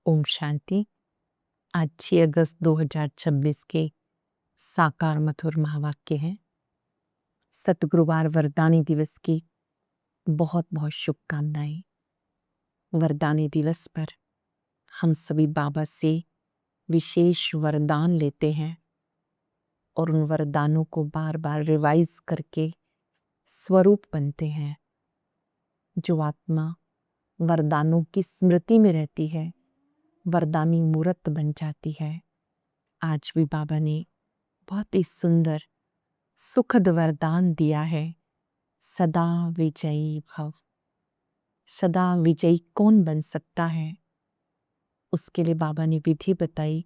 ओम शांति। आज 6 अगस्त 2026 के साकार मधुर महावाक्य हैं। सतगुरुवार वरदानी दिवस की बहुत बहुत शुभकामनाएं। वरदानी दिवस पर हम सभी बाबा से विशेष वरदान लेते हैं और उन वरदानों को बार बार रिवाइज करके स्वरूप बनते हैं। जो आत्मा वरदानों की स्मृति में रहती है वरदानी मूर्त बन जाती है। आज भी बाबा ने बहुत ही सुंदर सुखद वरदान दिया है, सदा विजयी भव। सदा विजयी कौन बन सकता है? उसके लिए बाबा ने विधि बताई।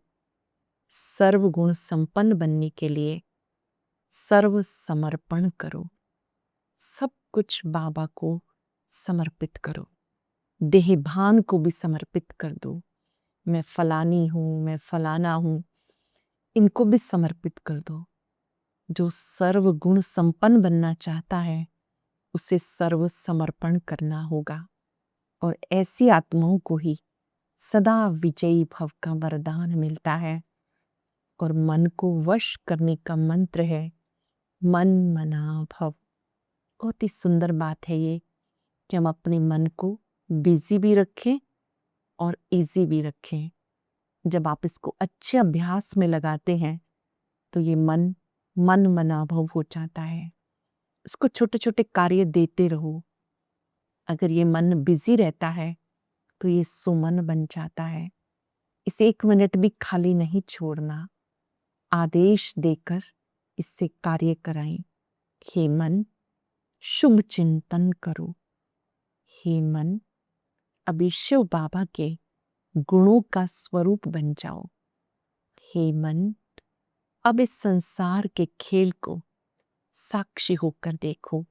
सर्वगुण संपन्न बनने के लिए सर्व समर्पण करो, सब कुछ बाबा को समर्पित करो, देहभान को भी समर्पित कर दो। मैं फलानी हूं, मैं फलाना हूं, इनको भी समर्पित कर दो। जो सर्वगुण संपन्न बनना चाहता है उसे सर्व समर्पण करना होगा और ऐसी आत्माओं को ही सदा विजयी भव का वरदान मिलता है। और मन को वश करने का मंत्र है मन मना भव। बहुत ही सुंदर बात है ये कि हम अपने मन को बिजी भी रखें और इजी भी रखें। जब आप इसको अच्छे अभ्यास में लगाते हैं तो ये मन मना भव हो जाता है। इसको छोटे छोटे कार्य देते रहो। अगर ये मन बिजी रहता है तो ये सुमन बन जाता है। इसे 1 मिनट भी खाली नहीं छोड़ना। आदेश देकर इससे कार्य कराएं। हे मन, शुभ चिंतन करो। हे मन, अभी शिव बाबा के गुणों का स्वरूप बन जाओ। हे मन, अब इस संसार के खेल को साक्षी होकर देखो।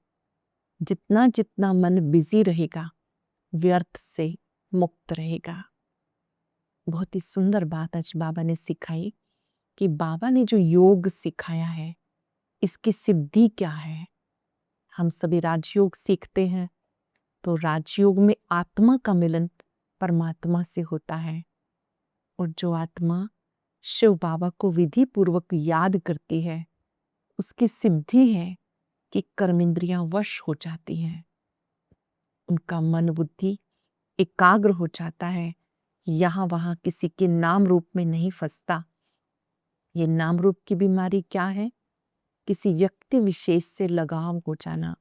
जितना जितना मन बिजी रहेगा व्यर्थ से मुक्त रहेगा। बहुत ही सुंदर बात आज बाबा ने सिखाई कि बाबा ने जो योग सिखाया है इसकी सिद्धि क्या है। हम सभी राजयोग सीखते हैं तो राजयोग में आत्मा का मिलन परमात्मा से होता है और जो आत्मा शिव बाबा को विधि पूर्वक याद करती है उसकी सिद्धि है कि कर्मेंद्रियां वश हो जाती हैं। उनका मन बुद्धि एकाग्र हो जाता है, यहाँ वहां किसी के नाम रूप में नहीं फंसता। ये नाम रूप की बीमारी क्या है? किसी व्यक्ति विशेष से लगाव हो जाना,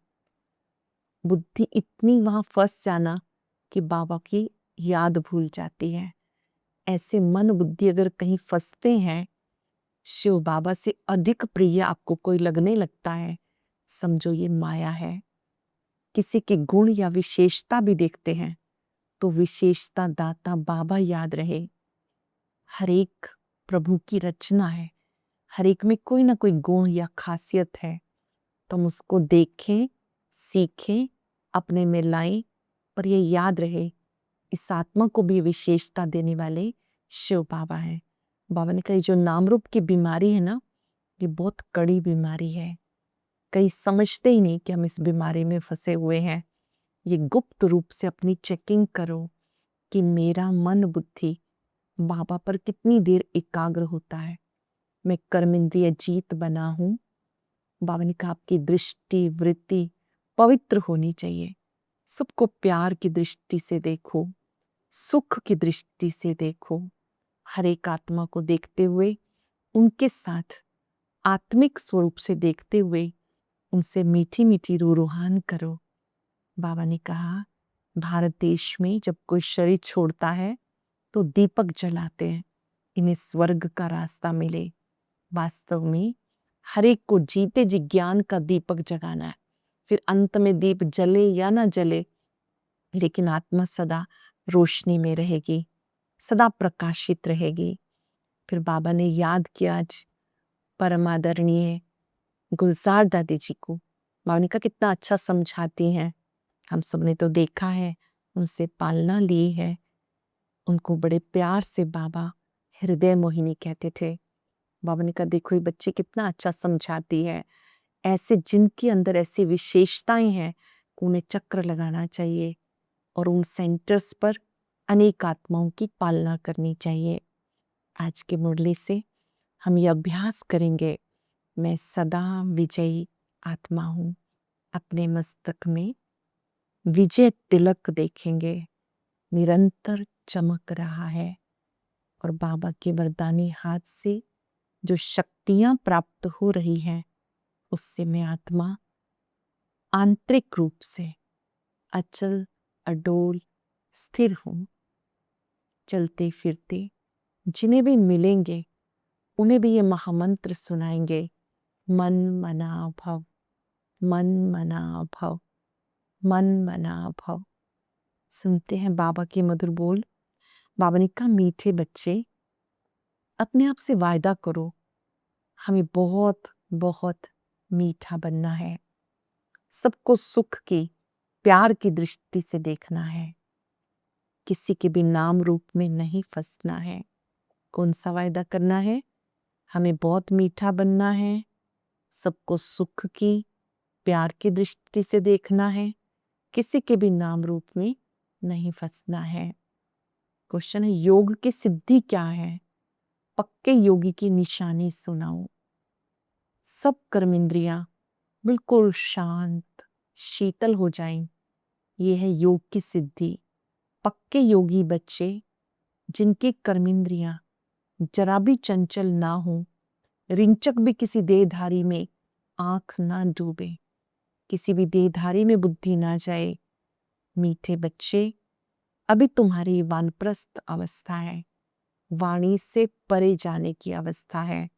बुद्धि इतनी वहां फंस जाना कि बाबा की याद भूल जाती है। ऐसे मन बुद्धि अगर कहीं फंसते हैं, शिव बाबा से अधिक प्रिय आपको कोई लगने लगता है, समझो ये माया है। किसी के गुण या विशेषता भी देखते हैं तो विशेषता दाता बाबा याद रहे। हर एक प्रभु की रचना है, हर एक में कोई ना कोई गुण या खासियत है। तो हम उसको देखें, सीखें, अपने में लाएं और ये याद रहे इस आत्मा को भी विशेषता देने वाले शिव बाबा है। बाबा ने कही जो नाम रूप की बीमारी है ना, ये बहुत कड़ी बीमारी है। कई समझते ही नहीं कि हम इस बीमारी में फंसे हुए हैं। ये गुप्त रूप से अपनी चेकिंग करो कि मेरा मन बुद्धि बाबा पर कितनी देर एकाग्र होता है। मैं कर्मेंद्रिय जीत बना हूं। बाबा ने कहा आपकी दृष्टि वृत्ति पवित्र होनी चाहिए। सबको प्यार की दृष्टि से देखो, सुख की दृष्टि से देखो। हर एक आत्मा को देखते हुए उनके साथ आत्मिक स्वरूप से देखते हुए उनसे मीठी मीठी रूहान करो। बाबा ने कहा भारत देश में जब कोई शरीर छोड़ता है तो दीपक जलाते हैं, इन्हें स्वर्ग का रास्ता मिले। वास्तव में हर एक को जीते जी ज्ञान का दीपक जगाना है। फिर अंत में दीप जले या ना जले, लेकिन आत्मा सदा रोशनी में रहेगी, सदा प्रकाशित रहेगी। फिर बाबा ने याद किया आज परम आदरणीय गुलजार दादी जी को। बाबा ने कहा कितना अच्छा समझाती हैं। हम सबने तो देखा है, उनसे पालना ली है। उनको बड़े प्यार से बाबा हृदय मोहिनी कहते थे। बाबा ने कहा देखो ये बच्ची कितना अच्छा समझाती है। ऐसे जिनके अंदर ऐसी विशेषताएं हैं उन्हें चक्र लगाना चाहिए और उन सेंटर्स पर अनेक आत्माओं की पालना करनी चाहिए। आज के मुरली से हम ये अभ्यास करेंगे, मैं सदा विजयी आत्मा हूँ। अपने मस्तक में विजय तिलक देखेंगे, निरंतर चमक रहा है और बाबा के वरदानी हाथ से जो शक्तियां प्राप्त हो रही हैं उससे मैं आत्मा आंतरिक रूप से अचल, अडोल, स्थिर हूँ। चलते फिरते जिन्हें भी मिलेंगे उन्हें भी ये महामंत्र सुनाएंगे, मन मना भव, मन मना भव, मन मना भव। सुनते हैं बाबा के मधुर बोल। बाबा ने कहा, मीठे बच्चे अपने आप से वायदा करो, हमें बहुत बहुत मीठा बनना है, सबको सुख की, प्यार की दृष्टि से देखना है, किसी के भी नाम रूप में नहीं फंसना है। कौन सा वायदा करना है? हमें बहुत मीठा बनना है, सबको सुख की, प्यार की दृष्टि से देखना है, किसी के भी नाम रूप में नहीं फंसना है। क्वेश्चन है, योग की सिद्धि क्या है? पक्के योगी की निशानी सुनाओ। सब कर्मेंद्रियां बिल्कुल शांत, शीतल हो जाएं। ये है योग की सिद्धि। पक्के योगी बच्चे जिनकी कर्मेंद्रियां जरा भी चंचल ना हो, रिंचक भी किसी देहधारी में आंख ना डूबे, किसी भी देहधारी में बुद्धि ना जाए। मीठे बच्चे, अभी तुम्हारी वानप्रस्थ अवस्था है, वाणी से परे जाने की अवस्था है।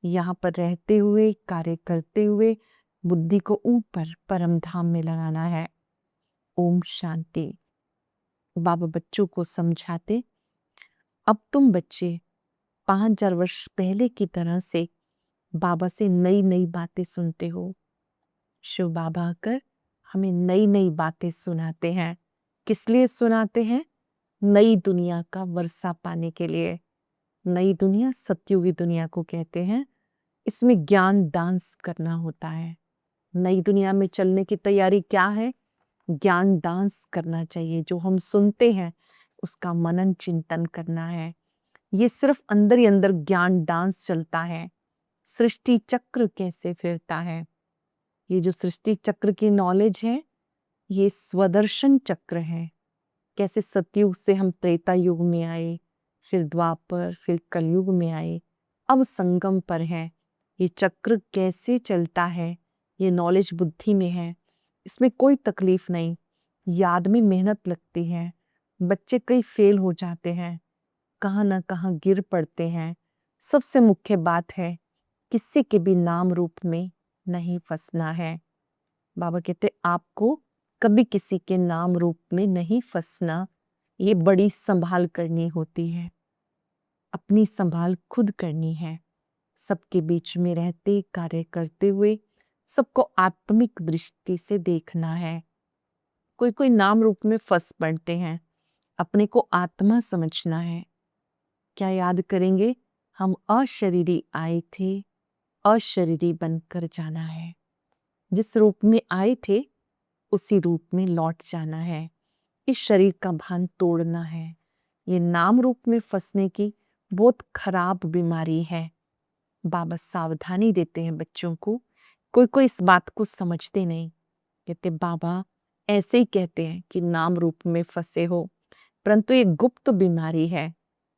यहाँ पर रहते हुए, कार्य करते हुए बुद्धि को ऊपर परम धाम में लगाना है। ओम शांति। बाबा बच्चों को समझाते, अब तुम बच्चे 5000 वर्ष पहले की तरह से बाबा से नई नई बातें सुनते हो। शिव बाबा आकर हमें नई नई बातें सुनाते हैं। किस लिए सुनाते हैं? नई दुनिया का वर्षा पाने के लिए। नई दुनिया सतयुगी दुनिया को कहते हैं। इसमें ज्ञान डांस करना होता है। नई दुनिया में चलने की तैयारी क्या है? ज्ञान डांस करना चाहिए। जो हम सुनते हैं उसका मनन चिंतन करना है। ये सिर्फ अंदर ही अंदर ज्ञान डांस चलता है। सृष्टि चक्र कैसे फिरता है, ये जो सृष्टि चक्र की नॉलेज है, ये स्वदर्शन चक्र है। कैसे सतयुग से हम त्रेता युग में आए, फिर द्वापर, फिर कलयुग में आए, अब संगम पर है। ये चक्र कैसे चलता है, ये नॉलेज बुद्धि में है। इसमें कोई तकलीफ नहीं। याद में मेहनत लगती है। बच्चे कई फेल हो जाते हैं, कहाँ ना कहाँ गिर पड़ते हैं। सबसे मुख्य बात है, किसी के भी नाम रूप में नहीं फंसना है। बाबा कहते, आपको कभी किसी के नाम रूप में नहीं फंसना। ये बड़ी संभाल करनी होती है। अपनी संभाल खुद करनी है। सबके बीच में रहते, कार्य करते हुए सबको आत्मिक दृष्टि से देखना है। कोई कोई नाम रूप में फंस पड़ते हैं। अपने को आत्मा समझना है। क्या याद करेंगे? हम अशरीरी आए थे, अशरीरी बनकर जाना है। जिस रूप में आए थे उसी रूप में लौट जाना है। इस शरीर का भान तोड़ना है। ये नाम रूप में फंसने की बहुत खराब बीमारी है। बाबा सावधानी देते हैं बच्चों को। कोई कोई इस बात को समझते नहीं। कहते, बाबा ऐसे ही कहते हैं कि नाम रूप में फंसे हो, परंतु ये गुप्त बीमारी है।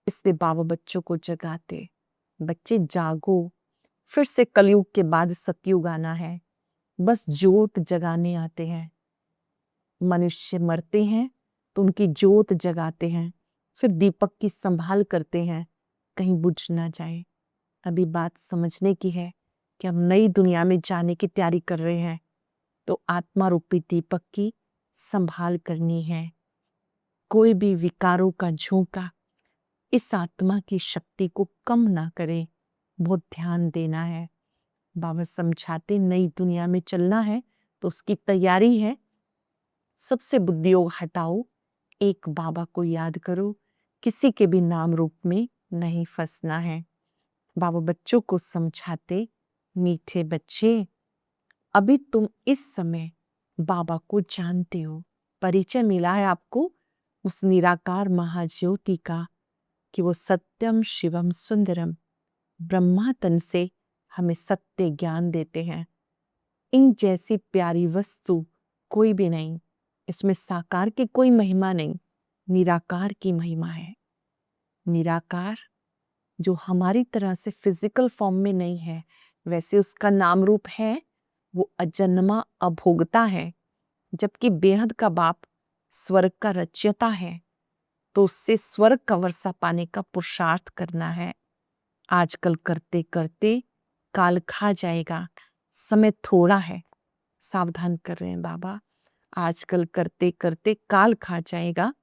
इसलिए बाबा बच्चों को जगाते, बच्चे जागो, फिर से कलयुग के बाद सतयुग आना है। बस जोत जगाने आते हैं। मनुष्य मरते हैं तो उनकी जोत जगाते हैं, फिर दीपक की संभाल करते हैं, कहीं बुझ ना जाए। अभी बात समझने की है कि हम नई दुनिया में जाने की तैयारी कर रहे हैं, तो आत्मा रूपी दीपक की संभाल करनी है। कोई भी विकारों का झोंका इस आत्मा की शक्ति को कम ना करे, बहुत ध्यान देना है। बाबा समझाते, नई दुनिया में चलना है तो उसकी तैयारी है। सबसे बुद्धियोग हटाओ, एक बाबा को याद करो, किसी के भी नाम रूप में नहीं फंसना है। बाबा बच्चों को समझाते, मीठे बच्चे, अभी तुम इस समय बाबा को जानते हो, परिचय मिला है आपको। उस निराकार महाज्योति का कि वो सत्यम शिवम सुंदरम ब्रह्मा तन से हमें सत्य ज्ञान देते हैं। इन जैसी प्यारी वस्तु कोई भी नहीं। इसमें साकार की कोई महिमा नहीं, निराकार की महिमा है। निराकार जो हमारी तरह से फिजिकल फॉर्म में नहीं है, वैसे उसका नाम रूप है। वो अजन्मा अभोगता है। जबकि बेहद का बाप स्वर्ग का रचयिता है, तो उससे स्वर्ग का वर्षा पाने का पुरुषार्थ करना है। आजकल करते करते काल खा जाएगा, समय थोड़ा है। सावधान कर रहे हैं बाबा, आजकल करते करते काल खा जाएगा,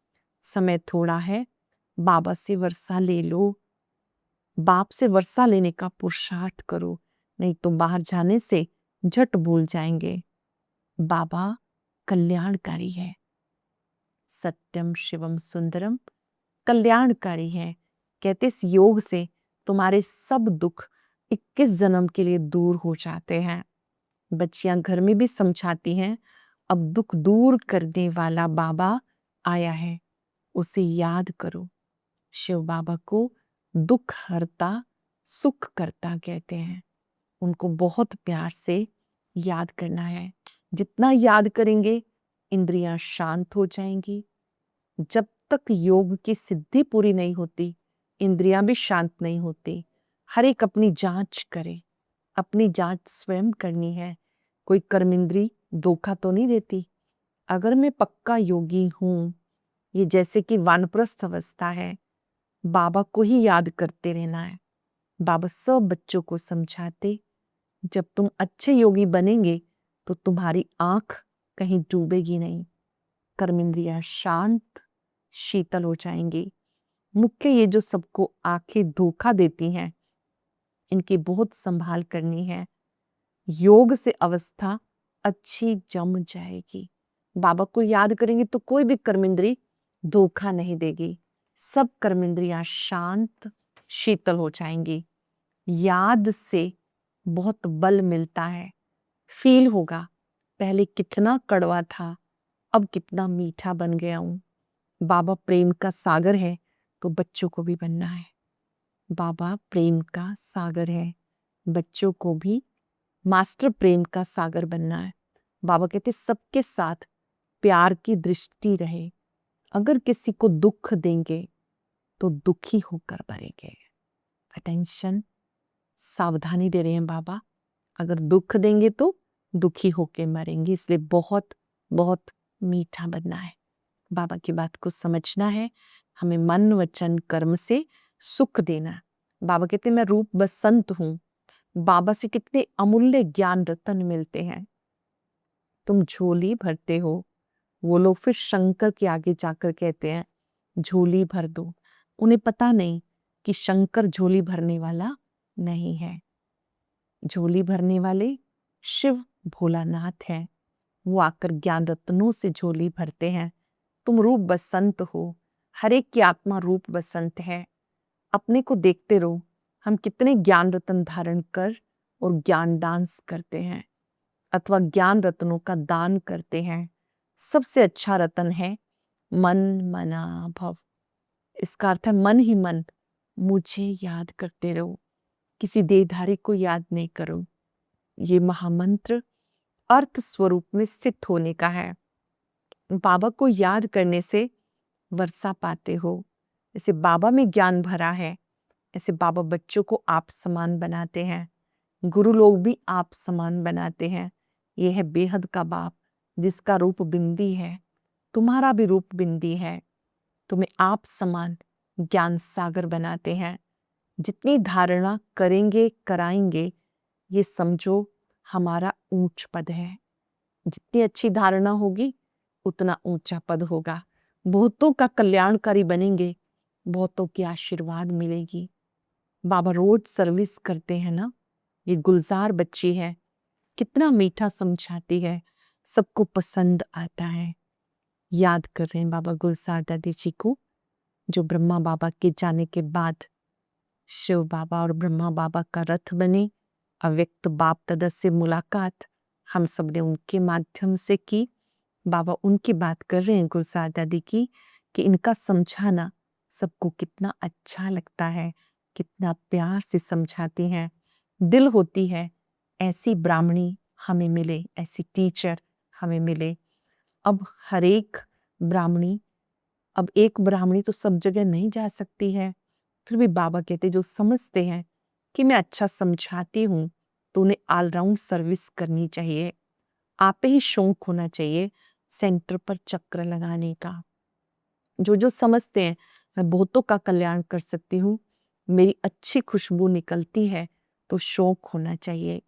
समय थोड़ा है। बाबा से वर्षा ले लो, बाप से वर्षा लेने का पुरुषार्थ करो, नहीं तो बाहर जाने से झट भूल जाएंगे। बाबा कल्याणकारी है, सत्यम शिवम सुंदरम कल्याणकारी है। कहते इस योग से तुम्हारे सब दुख 21 जन्म के लिए दूर हो जाते हैं। बच्चियां घर में भी समझाती हैं, अब दुख दूर करने वाला बाबा आया है, उसे याद करो। शिव बाबा को दुख हरता सुख करता कहते हैं। उनको बहुत प्यार से याद करना है। जितना याद करेंगे इंद्रियां शांत हो जाएंगी। जब तक योग की सिद्धि पूरी नहीं होती, इंद्रियां भी शांत नहीं होती। हर एक अपनी जांच करे, अपनी जांच स्वयं करनी है। कोई कर्म इंद्री धोखा तो नहीं देती। अगर मैं पक्का योगी हूं, ये जैसे कि वानप्रस्थ अवस्था है, बाबा को ही याद करते रहना है। बाबा सब बच्चों को समझाते, जब तुम अच्छे योगी बनेंगे तो तुम्हारी आंख कहीं डूबेगी नहीं। कर्म इंद्रियां शांत शीतल हो जाएंगी। मुख्य ये जो सबको आंखें धोखा देती हैं, इनकी बहुत संभाल करनी है। योग से अवस्था अच्छी जम जाएगी। बाबा को याद करेंगे तो कोई भी कर्मेंद्री धोखा नहीं देगी। सब कर्मेंद्रियां शांत शीतल हो जाएंगी। याद से बहुत बल मिलता है। फील होगा पहले कितना कड़वा था, अब कितना मीठा बन गया हूं। बाबा प्रेम का सागर है, तो बच्चों को भी बनना है। बाबा प्रेम का सागर है, बच्चों को भी मास्टर प्रेम का सागर बनना है। बाबा कहते सबके साथ प्यार की दृष्टि रहे। अगर किसी को दुख देंगे तो दुखी होकर मरेंगे। अटेंशन, सावधानी दे रहे हैं बाबा। अगर दुख देंगे तो दुखी होकर मरेंगे, इसलिए बहुत बहुत मीठा बनना है। बाबा की बात को समझना है। हमें मन वचन कर्म से सुख देना। बाबा कहते मैं रूप बसंत हूं। बाबा से कितने अमूल्य ज्ञान रतन मिलते हैं। तुम झोली भरते हो, वो लोग फिर शंकर के आगे जाकर कहते हैं झोली भर दो। उन्हें पता नहीं कि शंकर झोली भरने वाला नहीं है। झोली भरने वाले शिव भोलानाथ हैं। वो आकर ज्ञान रत्नों से झोली भरते हैं। तुम रूप बसंत हो, हर एक की आत्मा रूप बसंत है। अपने को देखते रहो, हम कितने ज्ञान रत्न धारण कर और ज्ञान डांस करते हैं, अथवा ज्ञान रत्नों का दान करते हैं। सबसे अच्छा रत्न है मन मना भव। इसका अर्थ है मन ही मन मुझे याद करते रहो, किसी देहधारी को याद नहीं करो। ये महामंत्र अर्थ स्वरूप में स्थित होने का है। बाबा को याद करने से वर्षा पाते हो। जैसे बाबा में ज्ञान भरा है, ऐसे बाबा बच्चों को आप समान बनाते हैं। गुरु लोग भी आप समान बनाते हैं। ये है बेहद का बाप, जिसका रूप बिंदी है। तुम्हारा भी रूप बिंदी है। तुम्हें आप समान ज्ञान सागर बनाते हैं। जितनी धारणा करेंगे कराएंगे, ये समझो हमारा ऊंच पद है। जितनी अच्छी धारणा होगी उतना ऊंचा पद होगा। बहुतों का कल्याणकारी बनेंगे, बहुतों की आशीर्वाद मिलेगी। बाबा रोज सर्विस करते हैं ना। ये गुलजार बच्ची है, कितना मीठा समझाती है, सबको पसंद आता है। याद कर रहे हैं बाबा गुलजार दादी जी को, जो ब्रह्मा बाबा के जाने के बाद शिव बाबा और ब्रह्मा बाबा का रथ बने। अव्यक्त बाप दादा से मुलाकात हम सब ने उनके माध्यम से की। बाबा उनकी बात कर रहे हैं गुलजार दादी की, कि इनका समझाना सबको कितना अच्छा लगता है, कितना प्यार से समझाती हैं। दिल होती है ऐसी ब्राह्मणी हमें मिले, ऐसी टीचर हमें मिले। अब हर एक ब्राह्मणी अब एक ब्राह्मणी तो सब जगह नहीं जा सकती है, फिर भी बाबा कहते जो समझते हैं कि मैं अच्छा समझाती हूँ, तो उन्हें ऑलराउंड सर्विस करनी चाहिए। आप पे ही शौक होना चाहिए सेंटर पर चक्र लगाने का। जो समझते हैं मैं बहुतों का कल्याण कर सकती हूँ, मेरी अच्छी खुशबू निकलती है, तो शौक होना चाहिए।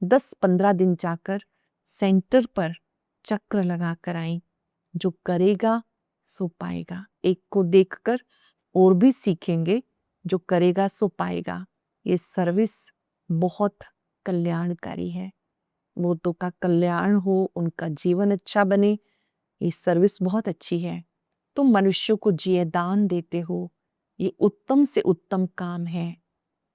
10-15 दिन जाकर सेंटर पर चक्र लगा कर आई। जो करेगा सो पाएगा। एक को देखकर और भी सीखेंगे, जो करेगा सो पाएगा। ये सर्विस बहुत कल्याणकारी है। वो तो का कल्याण हो, उनका जीवन अच्छा बने, ये सर्विस बहुत अच्छी है। तुम मनुष्यों को जिए दान देते हो, ये उत्तम से उत्तम काम है।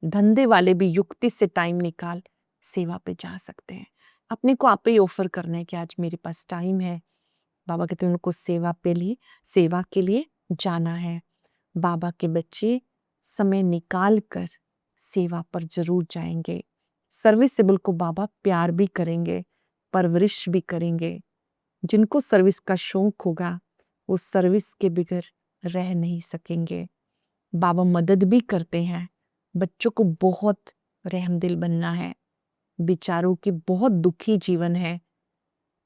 धंधे वाले भी युक्ति से टाइम निकाल सेवा पे जा सकते हैं। अपने को आप ही ऑफर करना है कि आज मेरे पास टाइम है। बाबा कहते हैं उनको सेवा के लिए जाना है। बाबा के बच्चे समय निकाल कर सेवा पर जरूर जाएंगे। सर्विसेबल को बाबा प्यार भी करेंगे, परवरिश भी करेंगे। जिनको सर्विस का शौक होगा वो सर्विस के बगैर रह नहीं सकेंगे। बाबा मदद भी करते हैं। बच्चों को बहुत रहमदिल बनना है। बेचारों की बहुत दुखी जीवन है,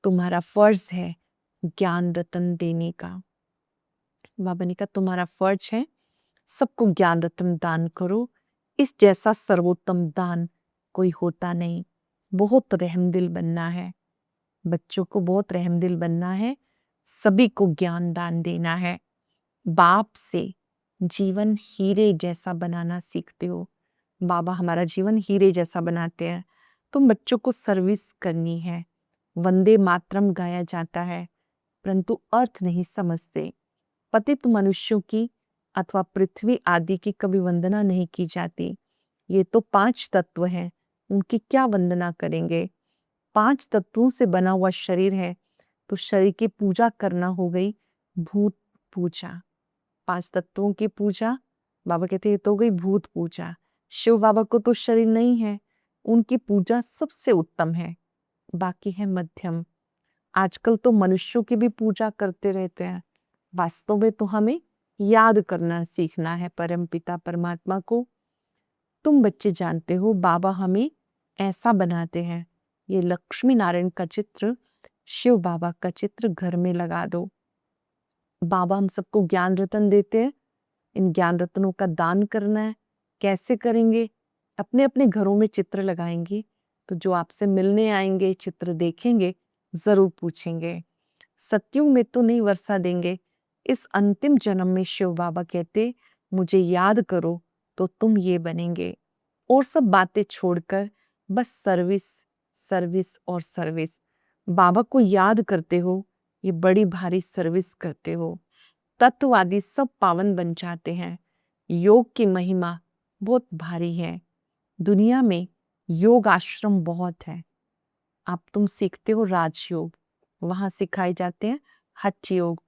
तुम्हारा फर्ज है ज्ञान रतन देने का। बाबा ने कहा तुम्हारा फर्ज है सबको ज्ञान रतन दान करो। इस जैसा सर्वोत्तम दान कोई होता नहीं। बहुत रहमदिल बनना है, बच्चों को बहुत रहमदिल बनना है, सभी को ज्ञान दान देना है। बाप से जीवन हीरे जैसा बनाना सीखते हो। बाबा हमारा जीवन हीरे जैसा बनाते हैं। तुम बच्चों को सर्विस करनी है। वंदे मातरम गाया जाता है, परंतु अर्थ नहीं समझते। पतित मनुष्यों की अथवा पृथ्वी आदि की कभी वंदना नहीं की जाती। ये तो 5 तत्व हैं, उनकी क्या वंदना करेंगे। 5 तत्वों से बना हुआ शरीर है, तो शरीर की पूजा करना हो गई भूत पूजा। 5 तत्वों की पूजा, बाबा कहते ये तो हो गई भूत पूजा। शिव बाबा को तो शरीर नहीं है, उनकी पूजा सबसे उत्तम है, बाकी है मध्यम। आजकल तो मनुष्यों की भी पूजा करते रहते हैं। वास्तव में तो हमें याद करना सीखना है परम पिता परमात्मा को। तुम बच्चे जानते हो बाबा हमें ऐसा बनाते हैं। ये लक्ष्मी नारायण का चित्र, शिव बाबा का चित्र घर में लगा दो। बाबा हम सबको ज्ञान रतन देते हैं, इन ज्ञान रत्नों का दान करना है। कैसे करेंगे? अपने अपने घरों में चित्र लगाएंगे, तो जो आपसे मिलने आएंगे चित्र देखेंगे जरूर पूछेंगे। सत्युग में तो नहीं वर्षा देंगे, इस अंतिम जन्म में शिव बाबा कहते मुझे याद करो तो तुम ये बनेंगे। और सब बातें छोड़कर बस सर्विस, सर्विस और सर्विस। बाबा को याद करते हो, ये बड़ी भारी सर्विस करते हो। तत्ववादी सब पावन बन जाते हैं। योग की महिमा बहुत भारी है। दुनिया में योग आश्रम बहुत है। आप तुम सीखते हो राजयोग, वहां सिखाए जाते हैं हठ योग।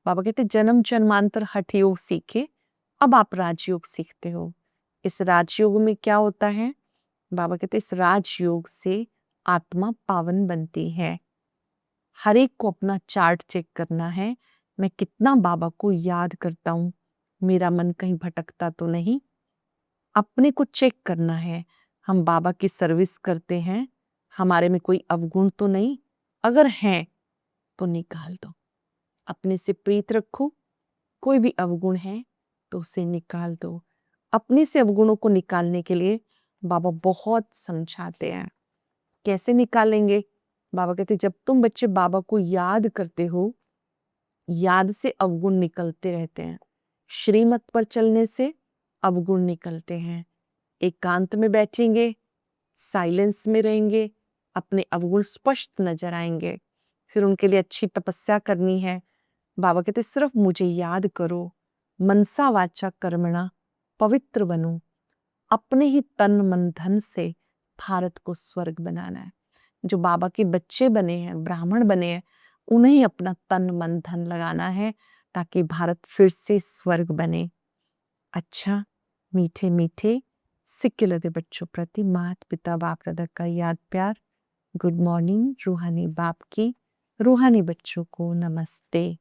बाबा कहते जन्म जन्मांतर हठ योग सीखे, अब आप राजयोग सीखते हो। इस राजयोग में क्या होता है? बाबा कहते इस राजयोग से आत्मा पावन बनती है। हर एक को अपना चार्ट चेक करना है, मैं कितना बाबा को याद करता हूँ, मेरा मन कहीं भटकता तो नहीं। अपने को चेक करना है, हम बाबा की सर्विस करते हैं, हमारे में कोई अवगुण तो नहीं, अगर है तो निकाल दो। अपने से प्रीत रखो, कोई भी अवगुण है तो उसे निकाल दो। अपने से अवगुणों को निकालने के लिए बाबा बहुत समझाते हैं। कैसे निकालेंगे? बाबा कहते जब तुम बच्चे बाबा को याद करते हो, याद से अवगुण निकलते रहते हैं। श्रीमत पर चलने से अवगुण निकलते हैं। एकांत में बैठेंगे, साइलेंस में रहेंगे, अपने अवगुण स्पष्ट नजर आएंगे। फिर उनके लिए अच्छी तपस्या करनी है। बाबा कहते सिर्फ मुझे याद करो, मनसा वाचा कर्मणा पवित्र बनो। अपने ही तन मन धन से भारत को स्वर्ग बनाना है। जो बाबा के बच्चे बने हैं, ब्राह्मण बने हैं, उन्हें अपना तन मन धन लगाना है, ताकि भारत फिर से स्वर्ग बने। अच्छा, मीठे मीठे सिक्के लदे बच्चों प्रति माता पिता बाप दादा का याद प्यार। गुड मॉर्निंग रूहानी बाप की रूहानी बच्चों को नमस्ते।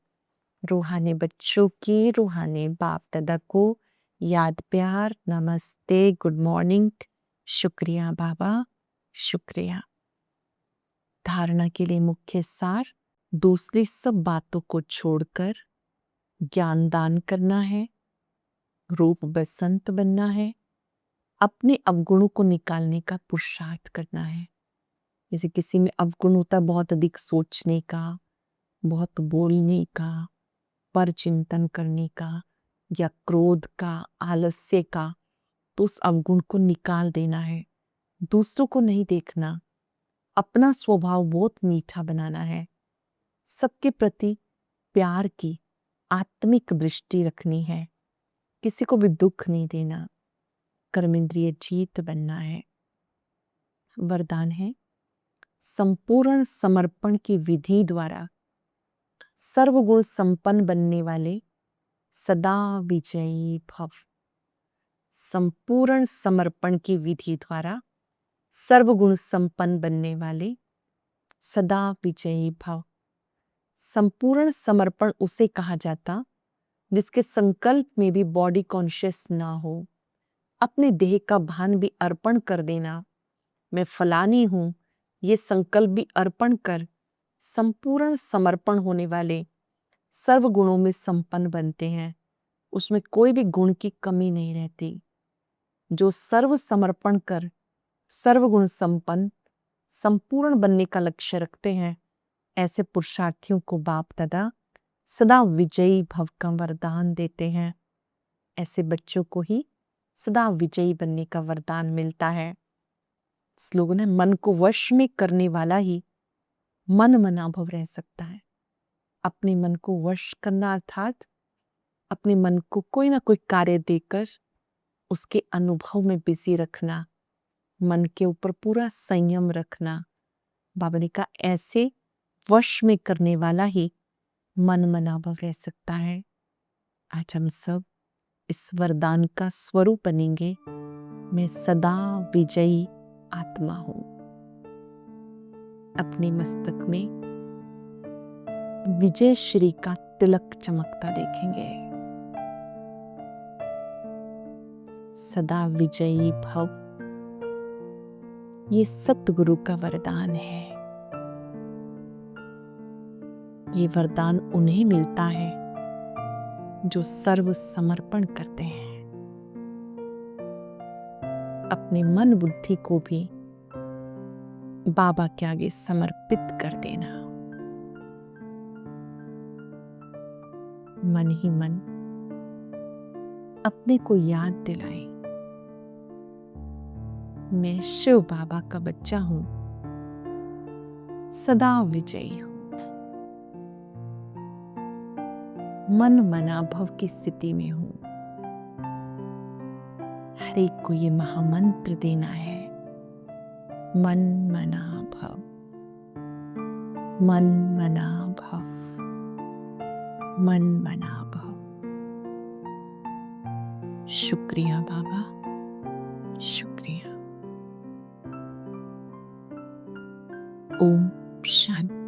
रूहानी बच्चों की रूहानी बाप दादा को याद प्यार नमस्ते, गुड मॉर्निंग। शुक्रिया बाबा, शुक्रिया। धारणा के लिए मुख्य सार, दूसरी सब बातों को छोड़कर ज्ञान दान करना है, रूप बसंत बनना है, अपने अवगुणों को निकालने का पुरुषार्थ करना है। जैसे किसी में अवगुण होता है बहुत अधिक सोचने का, बहुत बोलने का, पर चिंतन करने का, या क्रोध का, आलस्य का, तो उस अवगुण को निकाल देना है। दूसरों को नहीं देखना, अपना स्वभाव बहुत मीठा बनाना है, सबके प्रति प्यार की आत्मिक दृष्टि रखनी है, किसी को भी दुख नहीं देना, कर्मेंद्रिय जीत बनना है। वरदान है, संपूर्ण समर्पण की विधि द्वारा सर्वगुण संपन्न बनने वाले सदा विजयी भव। संपूर्ण समर्पण की विधि द्वारा सर्वगुण संपन्न बनने वाले सदा विजयी भव। संपूर्ण समर्पण उसे कहा जाता जिसके संकल्प में भी बॉडी कॉन्शियस ना हो, अपने देह का भान भी अर्पण कर देना, मैं फलानी हूं, ये संकल्प भी अर्पण कर संपूर्ण समर्पण होने वाले सर्व गुणों में संपन्न बनते हैं। उसमें कोई भी गुण की कमी नहीं रहती। जो सर्व समर्पण कर सर्वगुण संपन्न संपूर्ण बनने का लक्ष्य रखते हैं, ऐसे पुरुषार्थियों को बाप दादा सदा विजयी भव का वरदान देते हैं। ऐसे बच्चों को ही सदा विजयी बनने का वरदान मिलता है। स्लोगन है, मन को वश में करने वाला ही मन मनाभव रह सकता है। अपने मन को वश करना अर्थात अपने मन को कोई ना कोई कार्य देकर उसके अनुभव में बिजी रखना, मन के ऊपर पूरा संयम रखना। बाबा ने कहा ऐसे वश में करने वाला ही मन मनाभव रह सकता है। आज हम सब इस वरदान का स्वरूप बनेंगे, मैं सदा विजयी आत्मा हूं। अपने मस्तक में विजय श्री का तिलक चमकता देखेंगे। सदा विजयी भव, ये सतगुरु का वरदान है। ये वरदान उन्हें मिलता है जो सर्व समर्पण करते हैं। अपने मन बुद्धि को भी बाबा के आगे समर्पित कर देना। मन ही मन अपने को याद दिलाएं, मैं शिव बाबा का बच्चा हूं, सदा विजयी हूं। मन मनाभव की स्थिति में हूं। हर एक को ये महामंत्र देना है, मन मना भव, मन मना भव, मन मना भव। शुक्रिया बाबा, शुक्रिया। ओम शांति।